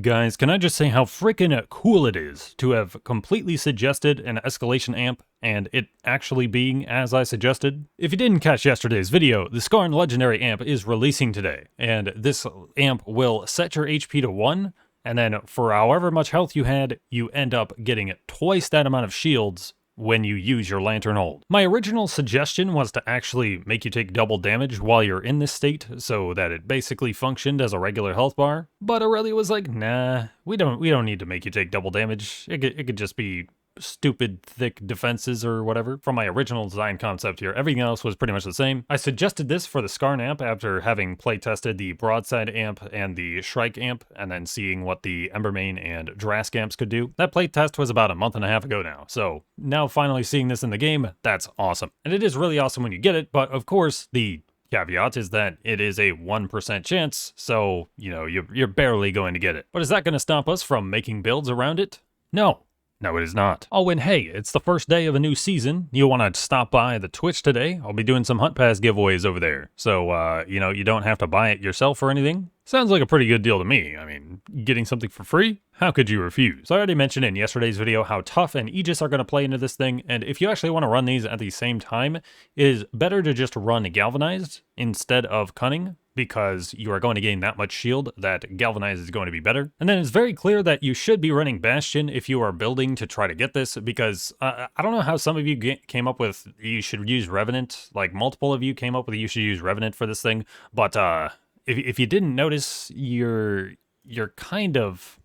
Guys, can I just say how freaking cool it is to have completely suggested an escalation amp and it actually being as I suggested? If you didn't catch yesterday's video, the Skarn legendary amp is releasing today, and this amp will set your HP to 1, and then for however much health you had, you end up getting twice that amount of shields when you use your lantern hold. My original suggestion was to actually make you take double damage while you're in this state so that it basically functioned as a regular health bar, but Aurelia was like, nah, we don't need to make you take double damage. It could just be stupid thick defenses or whatever. From my original design concept here, everything else was pretty much the same. I suggested this for the Skarn amp after having playtested the Broadside amp and the Shrike amp, and then seeing what the Embermane and Drask amps could do. That playtest was about a month and a half ago now, so now finally seeing this in the game, that's awesome. And it is really awesome when you get it, but of course, the caveat is that it is a 1% chance, so, you know, you're barely going to get it. But is that going to stop us from making builds around it? No. No, it is not. Oh, and hey, it's the first day of a new season. You want to stop by the Twitch today? I'll be doing some Hunt Pass giveaways over there. So, you know, you don't have to buy it yourself or anything. Sounds like a pretty good deal to me. I mean, getting something for free? How could you refuse? So I already mentioned in yesterday's video how Tough and Aegis are going to play into this thing, and if you actually want to run these at the same time, it is better to just run Galvanized instead of Cunning, because you are going to gain that much shield that Galvanized is going to be better. And then it's very clear that you should be running Bastion if you are building to try to get this, because I don't know how some of you came up with you should use Revenant, like multiple of you came up with you should use Revenant for this thing, but if you didn't notice, you're kind of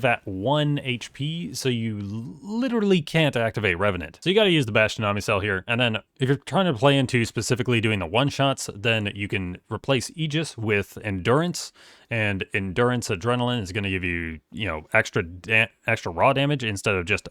at 1 HP, so you literally can't activate Revenant. So you gotta use the Bastion Omnicell here, and then if you're trying to play into specifically doing the one-shots, then you can replace Aegis with Endurance, and Endurance Adrenaline is gonna give you, you know, extra raw damage instead of just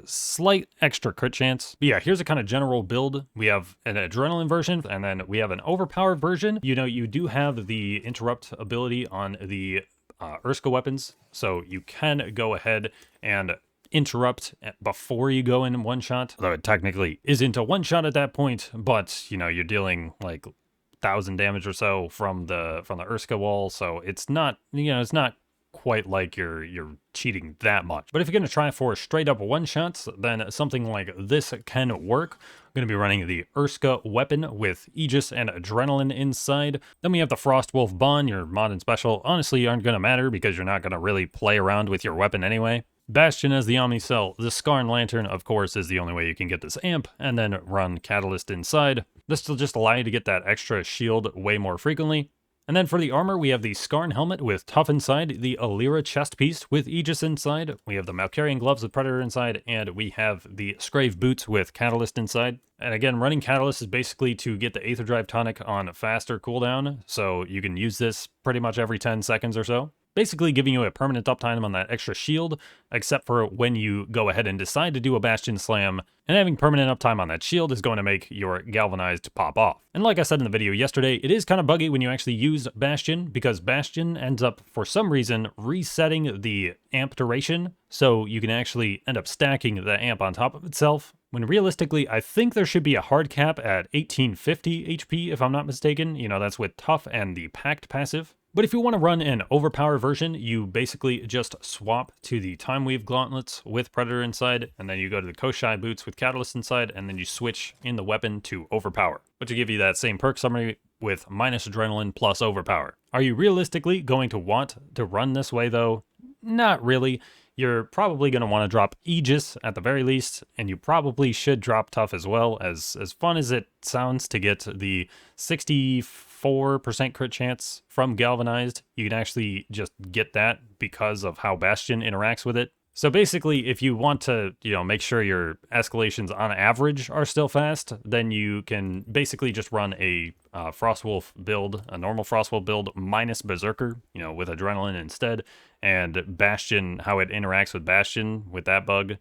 slight extra crit chance. But yeah, here's a kind of general build. We have an Adrenaline version, and then we have an overpowered version. You know, you do have the Interrupt ability on the Urska weapons, so you can go ahead and interrupt before you go in one shot, though it technically isn't a one shot at that point, but you know, you're dealing like 1,000 damage or so from the Urska wall, so it's not, you know, it's not quite like you're cheating that much. But if you're going to try for straight up one shots, then something like this can work. I'm going to be running the Urska weapon with Aegis and Adrenaline inside. Then we have the Frostwolf Bond, your mod and special honestly aren't going to matter because you're not going to really play around with your weapon anyway. Bastion as the Omnicell. The Skarn Lantern, of course, is the only way you can get this amp, and then run Catalyst inside. This will just allow you to get that extra shield way more frequently. And then for the armor, we have the Skarn helmet with Tough inside, the Alira chest piece with Aegis inside, we have the Malkarian gloves with Predator inside, and we have the Scrave boots with Catalyst inside. And again, running Catalyst is basically to get the Aether Drive tonic on faster cooldown, so you can use this pretty much every 10 seconds or so. Basically giving you a permanent uptime on that extra shield, except for when you go ahead and decide to do a Bastion Slam, and having permanent uptime on that shield is going to make your Galvanized pop off. And like I said in the video yesterday, it is kind of buggy when you actually use Bastion, because Bastion ends up, for some reason, resetting the amp duration, so you can actually end up stacking the amp on top of itself, when realistically, I think there should be a hard cap at 1850 HP, if I'm not mistaken. You know, that's with Tough and the Pact passive. But if you want to run an overpower version, you basically just swap to the Time Weave Gauntlets with Predator inside, and then you go to the Koshai Boots with Catalyst inside, and then you switch in the weapon to Overpower, which will give you that same perk summary with minus Adrenaline plus Overpower. Are you realistically going to want to run this way though? Not really. You're probably going to want to drop Aegis at the very least, and you probably should drop Tough as well, as fun as it sounds to get the 64% crit chance from Galvanized. You can actually just get that because of how Bastion interacts with it. So basically, if you want to, you know, make sure your escalations on average are still fast, then you can basically just run a Frostwolf build, a normal Frostwolf build minus Berserker, you know, with Adrenaline instead. And Bastion, how it interacts with Bastion with that bug,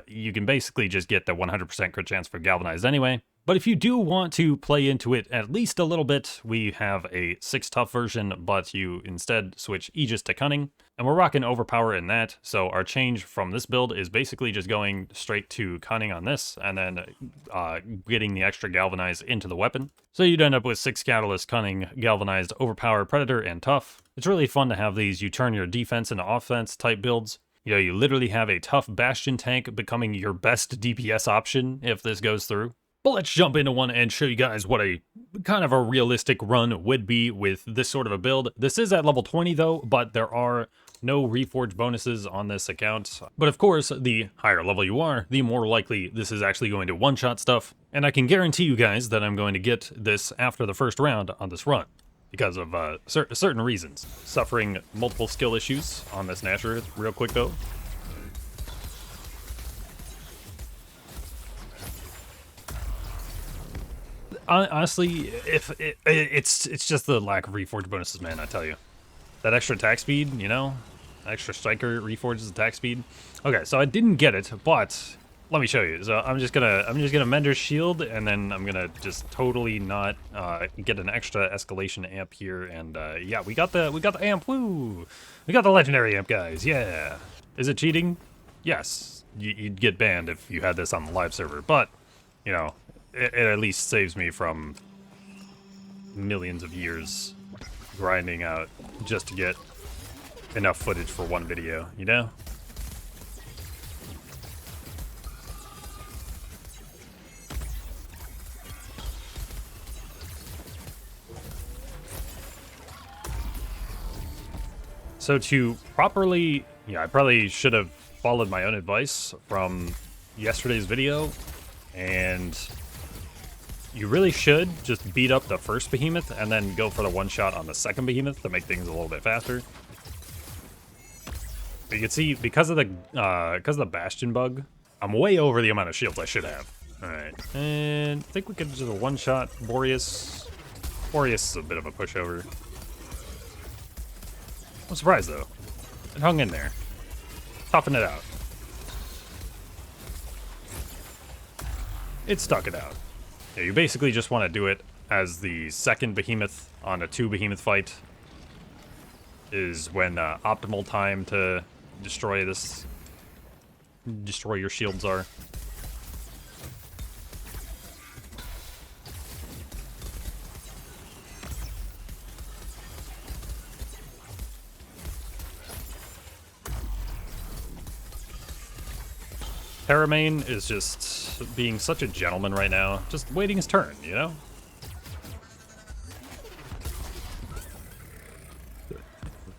you can basically just get the 100% crit chance for Galvanized anyway. But if you do want to play into it at least a little bit, we have a 6 tough version, but you instead switch Aegis to Cunning, and we're rocking Overpower in that, so our change from this build is basically just going straight to Cunning on this, and then getting the extra Galvanize into the weapon. So you'd end up with 6 Catalyst, Cunning, Galvanized, Overpower, Predator, and Tough. It's really fun to have these you turn your defense into offense type builds. You know, you literally have a tough Bastion tank becoming your best DPS option if this goes through. But let's jump into one and show you guys what a kind of a realistic run would be with this sort of a build. This is at level 20 though, but there are no reforge bonuses on this account. But of course, the higher level you are, the more likely this is actually going to one-shot stuff. And I can guarantee you guys that I'm going to get this after the first round on this run, because of certain reasons. Suffering multiple skill issues on this Nasher real quick though. Honestly, it's just the lack of reforge bonuses, man. I tell you, that extra attack speed, you know, extra striker reforges attack speed. Okay, so I didn't get it, but let me show you. So I'm just gonna Mender's Shield, and then I'm gonna just totally not get an extra escalation amp here. And yeah, we got the amp. Woo! We got the legendary amp, guys. Yeah. Is it cheating? Yes. You'd get banned if you had this on the live server, but you know, it at least saves me from millions of years grinding out just to get enough footage for one video, you know? So to properly, yeah, I probably should have followed my own advice from yesterday's video, and you really should just beat up the first behemoth and then go for the one-shot on the second behemoth to make things a little bit faster. But you can see, because of the Bastion bug, I'm way over the amount of shields I should have. Alright, and I think we could just one-shot Boreas. Boreas is a bit of a pushover. I'm surprised, though. It hung in there. Toughen it out. It stuck it out. Yeah, you basically just want to do it as the second behemoth on a 2-behemoth fight is when optimal time to destroy your shields are. Terramain is just being such a gentleman right now, just waiting his turn, you know?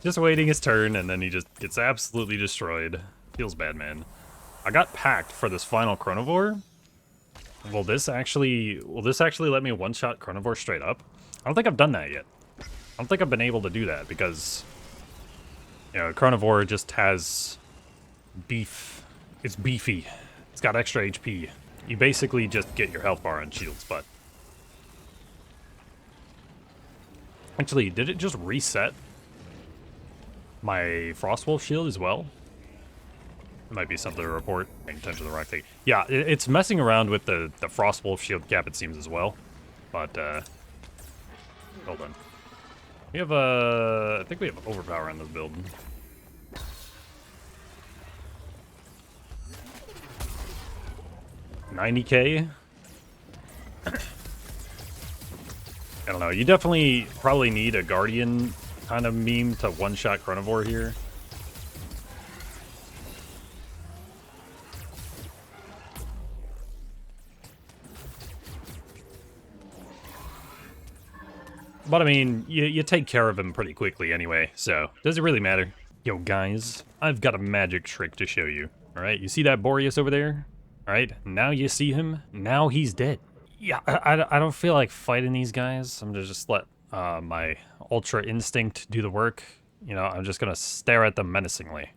Just waiting his turn, and then he just gets absolutely destroyed. Feels bad, man. I got packed for this final Chronovore. Will this actually let me one-shot Chronovore straight up? I don't think I've done that yet. I don't think I've been able to do that because, you know, Chronovore just has beef. It's beefy. It's got extra HP. You basically just get your health bar on shields, but... Actually, did it just reset my Frostwolf shield as well? It might be something to report. Paying attention to the rock thing. Yeah, it's messing around with the Frostwolf shield cap, it seems, as well. But, hold on. We have, I think we have Overpower on this build. 90k? I don't know, you definitely probably need a Guardian kind of meme to one-shot Chronovore here. But I mean, you take care of him pretty quickly anyway, so does it really matter? Yo guys, I've got a magic trick to show you, alright? You see that Boreas over there? Alright, now you see him, now he's dead. Yeah, I don't feel like fighting these guys. I'm gonna just let my Ultra Instinct do the work. You know, I'm just gonna stare at them menacingly.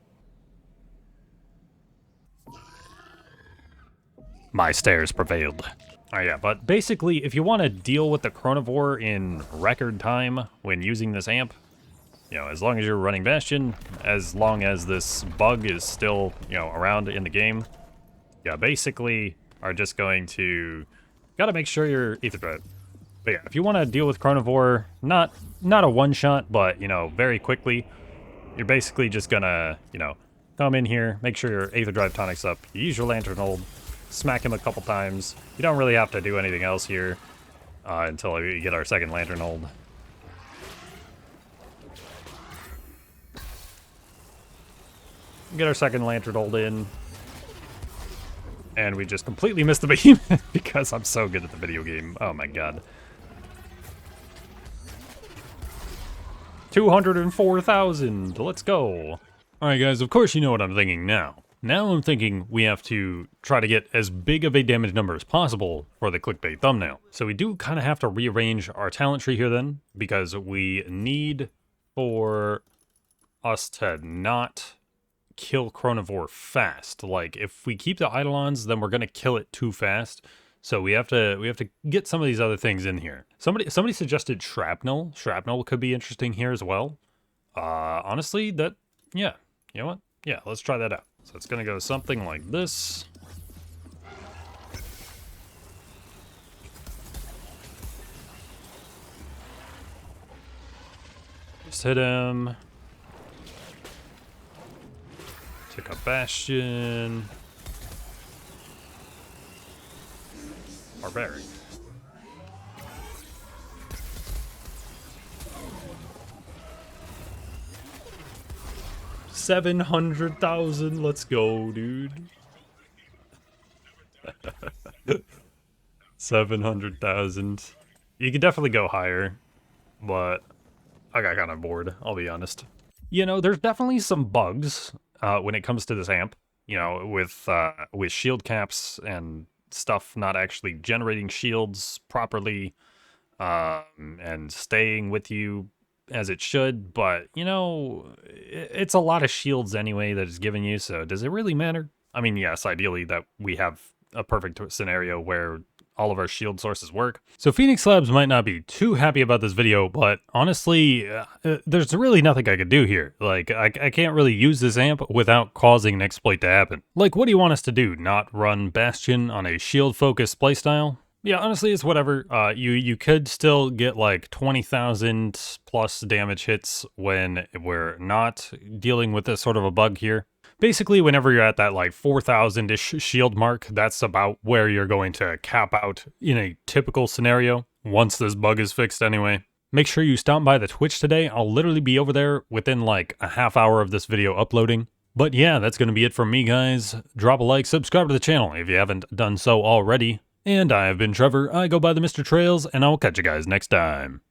My stares prevailed. Alright, yeah, but basically, if you want to deal with the Chronovore in record time when using this amp, you know, as long as you're running Bastion, as long as this bug is still, you know, around in the game, yeah, basically are just going to Gotta make sure you're Ether Drive. But yeah, if you want to deal with Chronivore, not a one-shot, but, you know, very quickly, you're basically just gonna, you know, come in here, make sure your Aether Drive tonic's up, you use your Lantern Hold, smack him a couple times. You don't really have to do anything else here until we get our second Lantern Hold. Get our second Lantern Hold in. And we just completely missed the behemoth because I'm so good at the video game. Oh my god. 204,000. Let's go. Alright guys, of course you know what I'm thinking now. Now I'm thinking we have to try to get as big of a damage number as possible for the clickbait thumbnail. So we do kind of have to rearrange our talent tree here then, because we need for us to not kill Chronivore fast. Like, if we keep the Eidolons, then we're going to kill it too fast. So we have to get some of these other things in here. Somebody suggested shrapnel. Shrapnel could be interesting here as well. Honestly, yeah. You know what? Yeah, let's try that out. So it's going to go something like this. Just hit him. Take a Bastion. Barbaric. $700,000. Let's go, dude. 700,000. You could definitely go higher, but I got kind of bored, I'll be honest. You know, there's definitely some bugs when it comes to this amp. You know, with shield caps and stuff not actually generating shields properly, and staying with you as it should, but, you know, it's a lot of shields anyway that it's giving you, so does it really matter? I mean, yes, ideally that we have a perfect scenario where all of our shield sources work. So Phoenix Labs might not be too happy about this video, but honestly, there's really nothing I could do here. Like, I can't really use this amp without causing an exploit to happen. Like, what do you want us to do? Not run Bastion on a shield-focused playstyle? Yeah, honestly, it's whatever. You could still get like 20,000 plus damage hits when we're not dealing with this sort of a bug here. Basically, whenever you're at that like 4,000-ish shield mark, that's about where you're going to cap out in a typical scenario, once this bug is fixed anyway. Make sure you stop by the Twitch today. I'll literally be over there within like a half hour of this video uploading. But yeah, that's going to be it from me, guys. Drop a like, subscribe to the channel if you haven't done so already. And I have been Trevor, I go by TheMrTrails, and I will catch you guys next time.